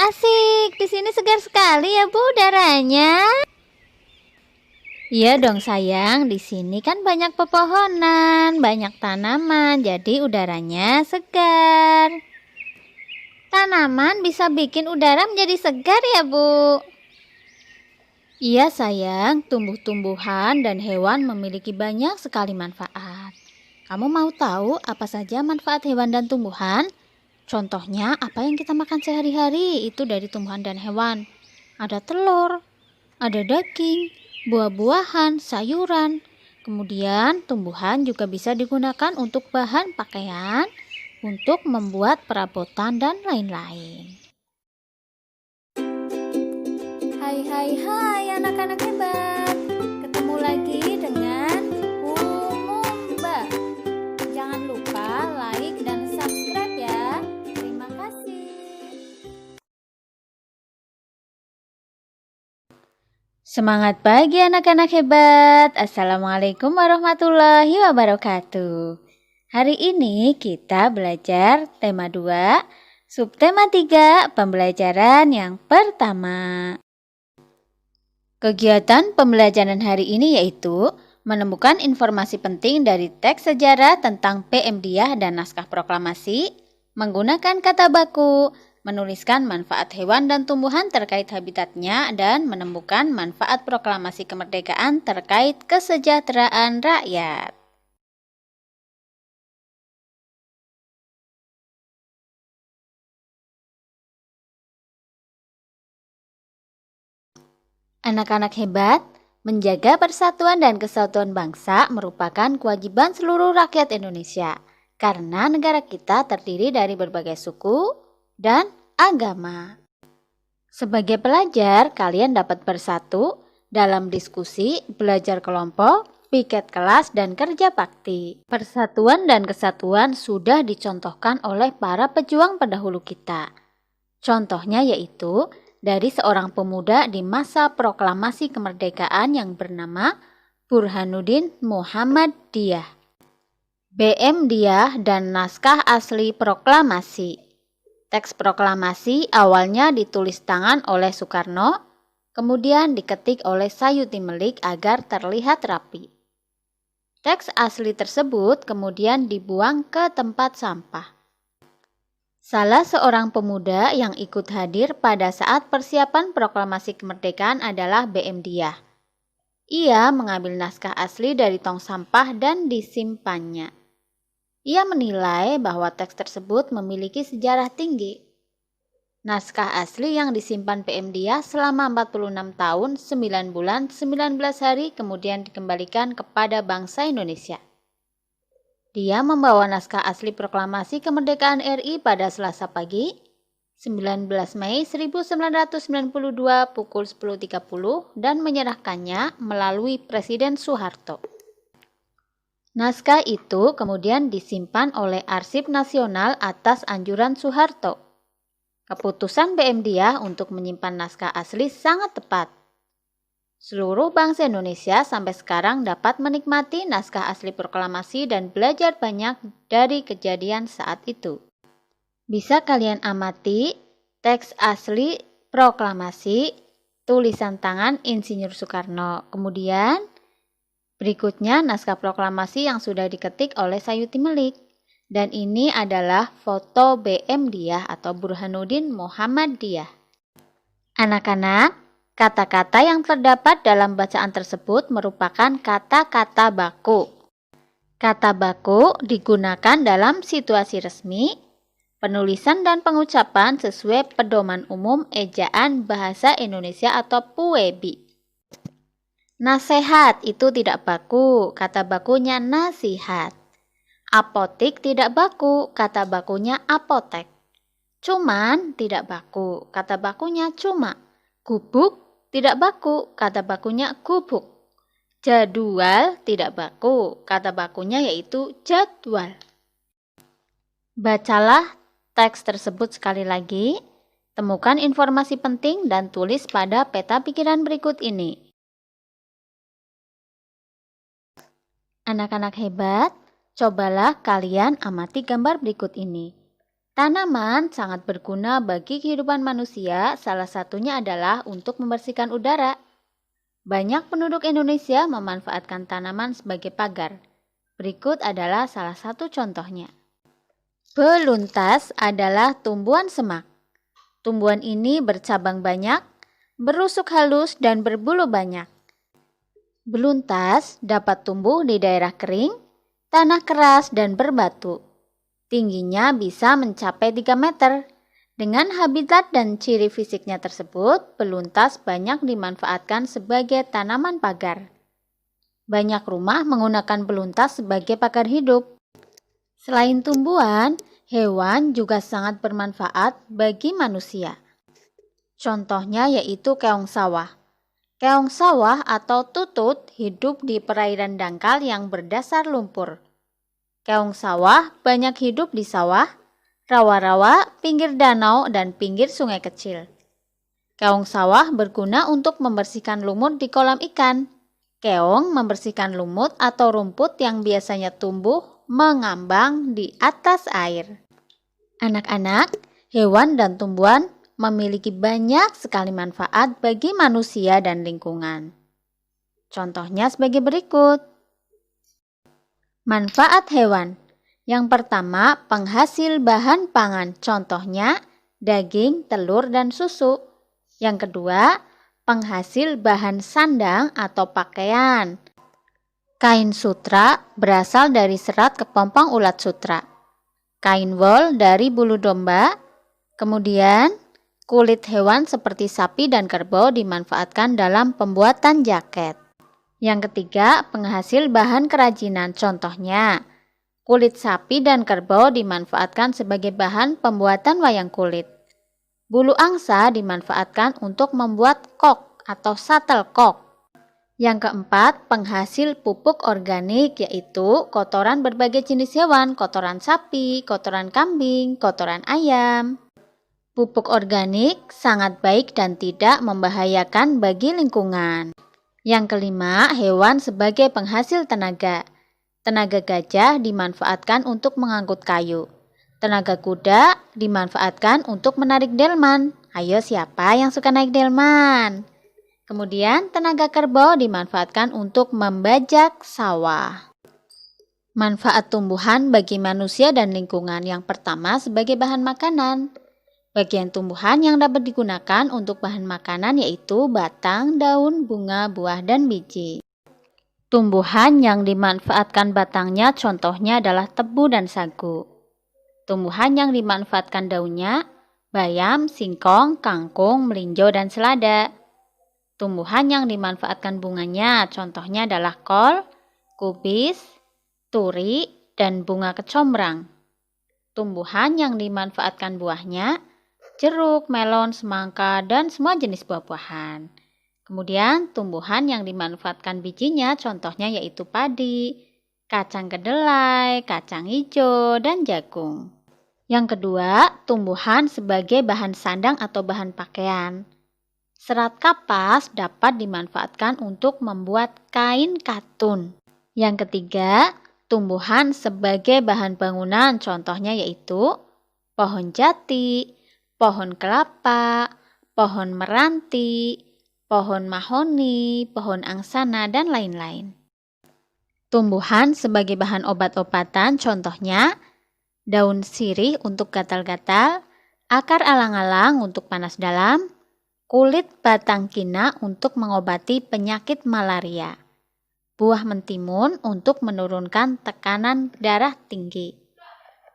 asik. Di sini segar sekali ya, Bu, udaranya. Iya dong, sayang. Di sini kan banyak pepohonan, banyak tanaman, jadi udaranya segar. Tanaman bisa bikin udara menjadi segar ya, Bu? Iya, sayang. Tumbuh-tumbuhan dan hewan memiliki banyak sekali manfaat. Kamu mau tahu apa saja manfaat hewan dan tumbuhan? Contohnya, apa yang kita makan sehari-hari itu dari tumbuhan dan hewan. Ada telur, ada daging, buah-buahan, sayuran. Kemudian, tumbuhan juga bisa digunakan untuk bahan pakaian, untuk membuat perabotan dan lain-lain. Hai anak-anak hebat. Ketemu lagi dengan Umumba. Jangan lupa like dan subscribe ya. Terima kasih. Semangat pagi anak-anak hebat. Assalamualaikum warahmatullahi wabarakatuh. Hari ini kita belajar tema 2, subtema 3, pembelajaran yang pertama. Kegiatan pembelajaran hari ini yaitu menemukan informasi penting dari teks sejarah tentang PM Diah dan naskah proklamasi, menggunakan kata baku, menuliskan manfaat hewan dan tumbuhan terkait habitatnya, dan menemukan manfaat proklamasi kemerdekaan terkait kesejahteraan rakyat. Anak-anak hebat, menjaga persatuan dan kesatuan bangsa merupakan kewajiban seluruh rakyat Indonesia, karena negara kita terdiri dari berbagai suku dan agama. Sebagai pelajar, kalian dapat bersatu dalam diskusi, belajar kelompok, piket kelas, dan kerja bakti. Persatuan dan kesatuan sudah dicontohkan oleh para pejuang pendahulu kita. Contohnya yaitu dari seorang pemuda di masa proklamasi kemerdekaan yang bernama Burhanuddin Muhammad Diah. BM Diah dan naskah asli proklamasi. Teks proklamasi awalnya ditulis tangan oleh Soekarno, kemudian diketik oleh Sayuti Melik agar terlihat rapi. Teks asli tersebut kemudian dibuang ke tempat sampah. Salah seorang pemuda yang ikut hadir pada saat persiapan proklamasi kemerdekaan adalah BM Diah. Ia mengambil naskah asli dari tong sampah dan disimpannya. Ia menilai bahwa teks tersebut memiliki sejarah tinggi. Naskah asli yang disimpan PM Diah selama 46 tahun, 9 bulan, 19 hari kemudian dikembalikan kepada bangsa Indonesia. Dia membawa naskah asli proklamasi kemerdekaan RI pada Selasa pagi, 19 Mei 1992 pukul 10.30 dan menyerahkannya melalui Presiden Soeharto. Naskah itu kemudian disimpan oleh Arsip Nasional atas anjuran Soeharto. Keputusan BM Diah untuk menyimpan naskah asli sangat tepat. Seluruh bangsa Indonesia sampai sekarang dapat menikmati naskah asli proklamasi dan belajar banyak dari kejadian saat itu. Bisa kalian amati teks asli proklamasi tulisan tangan Insinyur Soekarno. Kemudian berikutnya naskah proklamasi yang sudah diketik oleh Sayuti Melik. Dan ini adalah foto BM Diah atau Burhanuddin Muhammad Diah. Anak-anak, kata-kata yang terdapat dalam bacaan tersebut merupakan kata-kata baku. Kata baku digunakan dalam situasi resmi, penulisan dan pengucapan sesuai pedoman umum ejaan bahasa Indonesia atau PUEBI. Nasihat itu tidak baku, kata bakunya nasihat. Apotik tidak baku, kata bakunya apotek. Cuman tidak baku, kata bakunya cuma. Gubuk tidak baku, kata bakunya gubuk. Jadwal tidak baku, kata bakunya yaitu jadwal. Bacalah teks tersebut sekali lagi, temukan informasi penting dan tulis pada peta pikiran berikut ini. Anak-anak hebat, cobalah kalian amati gambar berikut ini. Tanaman sangat berguna bagi kehidupan manusia, salah satunya adalah untuk membersihkan udara. Banyak penduduk Indonesia memanfaatkan tanaman sebagai pagar. Berikut adalah salah satu contohnya. Beluntas adalah tumbuhan semak. Tumbuhan ini bercabang banyak, berusuk halus dan berbulu banyak. Beluntas dapat tumbuh di daerah kering, tanah keras dan berbatu. Tingginya bisa mencapai 3 meter. Dengan habitat dan ciri fisiknya tersebut, beluntas banyak dimanfaatkan sebagai tanaman pagar. Banyak rumah menggunakan beluntas sebagai pagar hidup. Selain tumbuhan, hewan juga sangat bermanfaat bagi manusia. Contohnya yaitu keong sawah. Keong sawah atau tutut hidup di perairan dangkal yang berdasar lumpur. Keong sawah banyak hidup di sawah, rawa-rawa, pinggir danau, dan pinggir sungai kecil. Keong sawah berguna untuk membersihkan lumut di kolam ikan. Keong membersihkan lumut atau rumput yang biasanya tumbuh mengambang di atas air. Anak-anak, hewan dan tumbuhan memiliki banyak sekali manfaat bagi manusia dan lingkungan. Contohnya sebagai berikut. Manfaat hewan. Yang pertama, penghasil bahan pangan. Contohnya, daging, telur, dan susu. Yang kedua, penghasil bahan sandang atau pakaian. Kain sutra berasal dari serat kepompong ulat sutra. Kain wol dari bulu domba. Kemudian, kulit hewan seperti sapi dan kerbau dimanfaatkan dalam pembuatan jaket. Yang ketiga, penghasil bahan kerajinan. Contohnya, kulit sapi dan kerbau dimanfaatkan sebagai bahan pembuatan wayang kulit. Bulu angsa dimanfaatkan untuk membuat kok atau shuttlecock. Yang keempat, penghasil pupuk organik yaitu kotoran berbagai jenis hewan, kotoran sapi, kotoran kambing, kotoran ayam. Pupuk organik sangat baik dan tidak membahayakan bagi lingkungan. Yang kelima, hewan sebagai penghasil tenaga. Tenaga gajah dimanfaatkan untuk mengangkut kayu. Tenaga kuda dimanfaatkan untuk menarik delman. Ayo, siapa yang suka naik delman? Kemudian, tenaga kerbau dimanfaatkan untuk membajak sawah. Manfaat tumbuhan bagi manusia dan lingkungan. Yang pertama, sebagai bahan makanan. Bagian tumbuhan yang dapat digunakan untuk bahan makanan yaitu batang, daun, bunga, buah, dan biji. Tumbuhan yang dimanfaatkan batangnya contohnya adalah tebu dan sagu. Tumbuhan yang dimanfaatkan daunnya, bayam, singkong, kangkung, melinjo, dan selada. Tumbuhan yang dimanfaatkan bunganya contohnya adalah kol, kubis, turi, dan bunga kecombrang. Tumbuhan yang dimanfaatkan buahnya, jeruk, melon, semangka, dan semua jenis buah-buahan. Kemudian tumbuhan yang dimanfaatkan bijinya contohnya yaitu padi, kacang kedelai, kacang hijau, dan jagung. Yang kedua, tumbuhan sebagai bahan sandang atau bahan pakaian. Serat kapas dapat dimanfaatkan untuk membuat kain katun. Yang ketiga, tumbuhan sebagai bahan bangunan contohnya yaitu pohon jati, pohon kelapa, pohon meranti, pohon mahoni, pohon angsana, dan lain-lain. Tumbuhan sebagai bahan obat-obatan contohnya daun sirih untuk gatal-gatal, akar alang-alang untuk panas dalam, kulit batang kina untuk mengobati penyakit malaria, buah mentimun untuk menurunkan tekanan darah tinggi,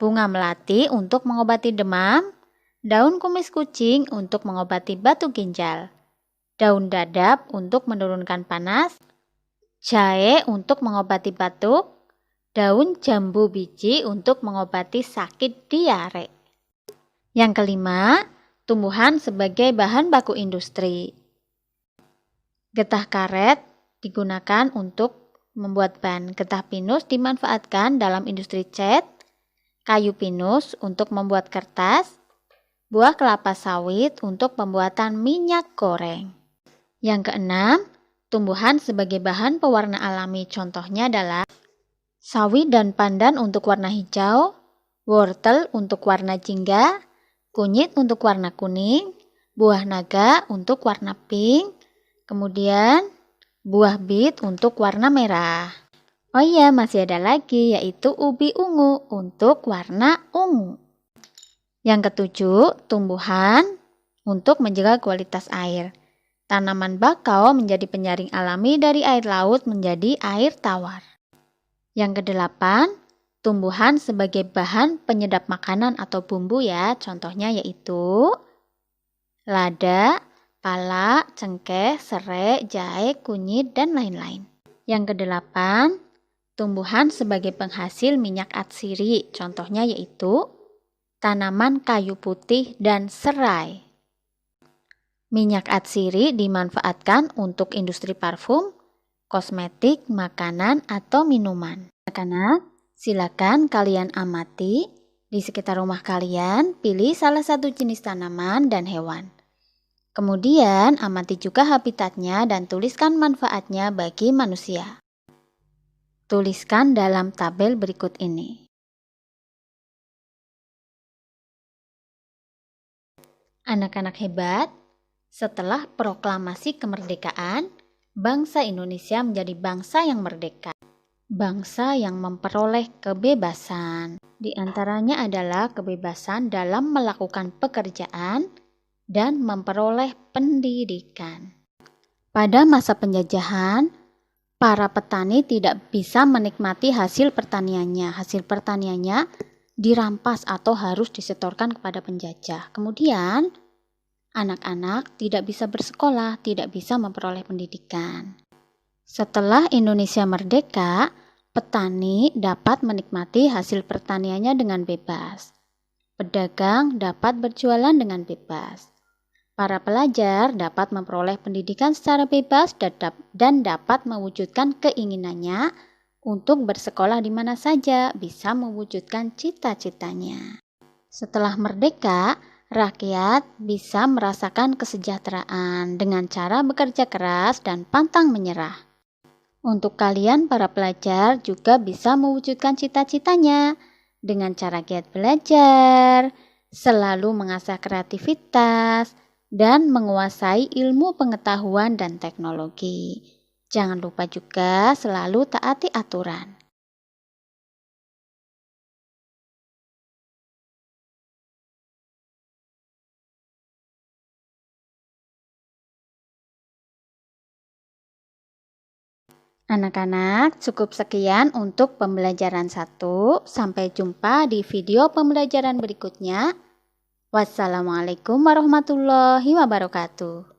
bunga melati untuk mengobati demam, daun kumis kucing untuk mengobati batu ginjal, daun dadap untuk menurunkan panas, jahe untuk mengobati batuk, daun jambu biji untuk mengobati sakit diare. Yang kelima, tumbuhan sebagai bahan baku industri. Getah karet digunakan untuk membuat ban, getah pinus dimanfaatkan dalam industri cat, kayu pinus untuk membuat kertas, buah kelapa sawit untuk pembuatan minyak goreng. Yang keenam, tumbuhan sebagai bahan pewarna alami contohnya adalah sawi dan pandan untuk warna hijau, wortel untuk warna jingga, kunyit untuk warna kuning, buah naga untuk warna pink, kemudian buah bit untuk warna merah. Oh iya, masih ada lagi yaitu ubi ungu untuk warna ungu. Yang ketujuh, tumbuhan untuk menjaga kualitas air. Tanaman bakau menjadi penyaring alami dari air laut menjadi air tawar. Yang kedelapan, tumbuhan sebagai bahan penyedap makanan atau bumbu ya. Contohnya yaitu lada, pala, cengkeh, serai, jahe, kunyit, dan lain-lain. Yang kedelapan, tumbuhan sebagai penghasil minyak atsiri. Contohnya yaitu tanaman kayu putih dan serai. Minyak atsiri dimanfaatkan untuk industri parfum, kosmetik, makanan, atau minuman. Anak-anak, silakan kalian amati di sekitar rumah kalian, pilih salah satu jenis tanaman dan hewan. Kemudian amati juga habitatnya dan tuliskan manfaatnya bagi manusia. Tuliskan dalam tabel berikut ini. Anak-anak hebat, setelah proklamasi kemerdekaan, bangsa Indonesia menjadi bangsa yang merdeka. Bangsa yang memperoleh kebebasan. Di antaranya adalah kebebasan dalam melakukan pekerjaan dan memperoleh pendidikan. Pada masa penjajahan, para petani tidak bisa menikmati hasil pertaniannya. Hasil pertaniannya dirampas atau harus disetorkan kepada penjajah. Kemudian, anak-anak tidak bisa bersekolah, tidak bisa memperoleh pendidikan. Setelah Indonesia merdeka, petani dapat menikmati hasil pertaniannya dengan bebas. Pedagang dapat berjualan dengan bebas. Para pelajar dapat memperoleh pendidikan secara bebas dan dapat mewujudkan keinginannya untuk bersekolah di mana saja, bisa mewujudkan cita-citanya. Setelah merdeka, rakyat bisa merasakan kesejahteraan dengan cara bekerja keras dan pantang menyerah. Untuk kalian para pelajar juga bisa mewujudkan cita-citanya dengan cara giat belajar, selalu mengasah kreativitas, dan menguasai ilmu pengetahuan dan teknologi. Jangan lupa juga selalu taati aturan. Anak-anak, cukup sekian untuk pembelajaran 1. Sampai jumpa di video pembelajaran berikutnya. Wassalamualaikum warahmatullahi wabarakatuh.